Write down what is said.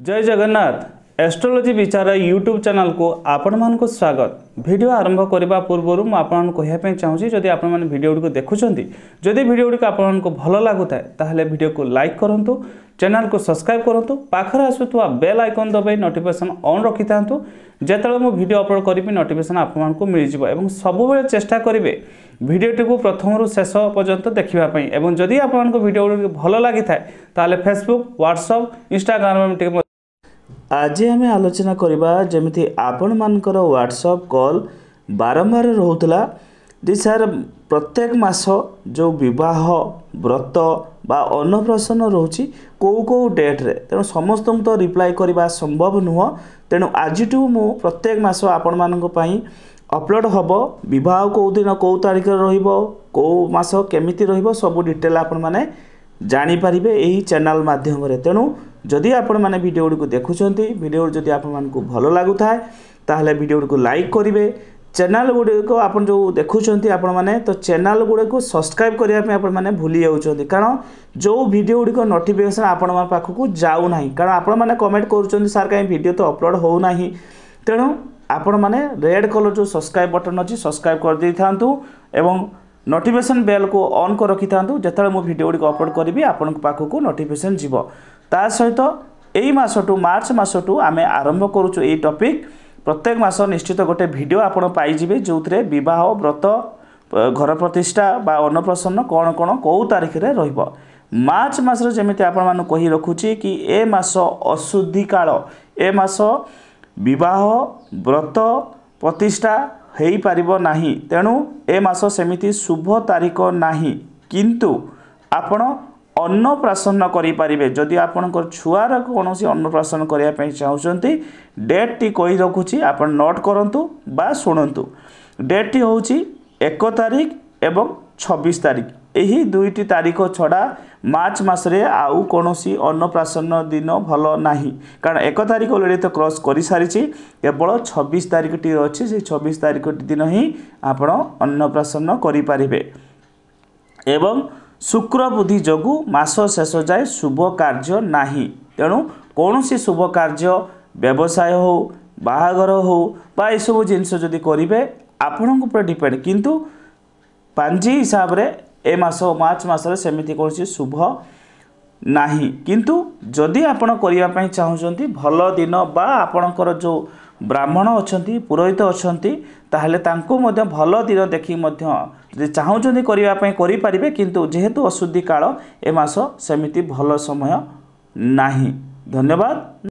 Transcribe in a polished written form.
जय जगन्नाथ एस्ट्रोलोजी विचार YouTube channel को आपण मान को स्वागत। वीडियो आरंभ करने पूर्व मुझे कहना चाहूँगी जदि आपण मैंने वीडियो को देखुंट जदि वीडियो गुड़िक आपण को भल लगुए ताहले वीडियो को लाइक करूँ, चैनल को सब्सक्राइब करूँ, पाखरे आसुवा बेल आइकन दबाई नोटिफिकेशन ऑन रखि था जिते मुझे वीडियो अपलोड करी नोटिफिकेशन आपको मिल जाए। सबुबले चेष्टा करेंगे वीडियोटी को प्रथम शेष पर्यंत देखापी और जदि आपको वीडियो भल लगी था फेसबुक, व्हाट्सएप, इंस्टाग्राम आज आम आलोचना करवा जमी आपण मानकर व्हाट्सएप कॉल बारंबार रोला जी सार प्रत्येक मास जो विवाह व्रत बा अन्नप्राशन रोची कौ डेट्रे तेणु समस्त तो रिप्लाई करवा संभव नुह। तेणु आज मु प्रत्येक मास आपण मानक अपलोड हम विवाह कौ दिन कौ तारीख रौ मास केमिति सब डिटेल आपण माने जानीपर यही चैनल मध्यम। तेणु जदि आपण मैंने वीडियो गुड़ी देखुंट वीडियो जदि आपको भल लगुए ताहले वीडियो गुड़ी को लाइक करेंगे। चैनल गुड़ी को आप जो देखुंट आपण मैंने तो चैनल गुड़ी को सब्सक्राइब करने आपण मैंने भूली जाऊँच कारण जो वीडियो गुड़ी को नोटिफिकेशन आपण पाखक जाऊना कारण आपण मैंने कमेंट कर सार कहीं वीडियो तो अपलोड होना। तेणु आपण मैंने रेड कलर जो सब्सक्राइब बटन अच्छी सब्सक्राइब कर दे था एवं नोटिफिकेशन बेल को ऑन कर रखि था जिते मुझे वीडियो गुड़ी अपलोड करी आपण पाखक नोटिफिकेशन जीव। ता सहित यही मासटू मार्च मासटू आम आरंभ करुचु ये टॉपिक प्रत्येक मास निश्चित गोटे वीडियो आपण पाइबे जो विवाह व्रत घर प्रतिष्ठा बा अन्नप्राशन कौन कौन कौ तारीख रे रहिबो। मार्च मास जमी आपण कही रखुची कि ए मास अशुद्धि काल ए मास विवाह व्रत प्रतिष्ठा हो पारिबो नाही। तेणु ए मास सेमिति शुभ तारीख नाही किंतु आपण अन्नप्राशन करें जदि आपणकर छुआर कौन अन्नप्राशन करने चाहते डेट टी कही रखुची आप नोट करूँ बा शुणु। डेट टी हूँ 1 तारीख एवं 26 तारीख यही दुईटी तारीख छड़ा मार्च मसरे आउ कौन अन्नप्राशन दिन भल नहीं कारण 1 तारीख अलरेडी तो क्रॉस कर सारी केवल 26 तारीख टी अच्छी से 26 तारीख दिन ही आप अन्नप्राशन करें। एवं शुक्र बुद्धि जोगु मास शेष जाए शुभ कार्य नाही। तेणु कौन सी शुभ कार्य व्यवसाय हो बाहागर हो बा ये सब जिनस जदि करेंगे आपण डिपेंड किंतु पांजी हिसाब रे ए मास मार्च मासरे सेमिति कौन सी शुभ नाही किंतु जदि आपण करने चाहते भल दिन बा आपणकर जो ब्राह्मण अच्छा पुरोहित अच्छा ताहले तांको मध्य भल दिन देखी चाहते करने किंतु जेहेतु अशुद्धि काल ए मास सेमिति भल समय नाही। धन्यवाद।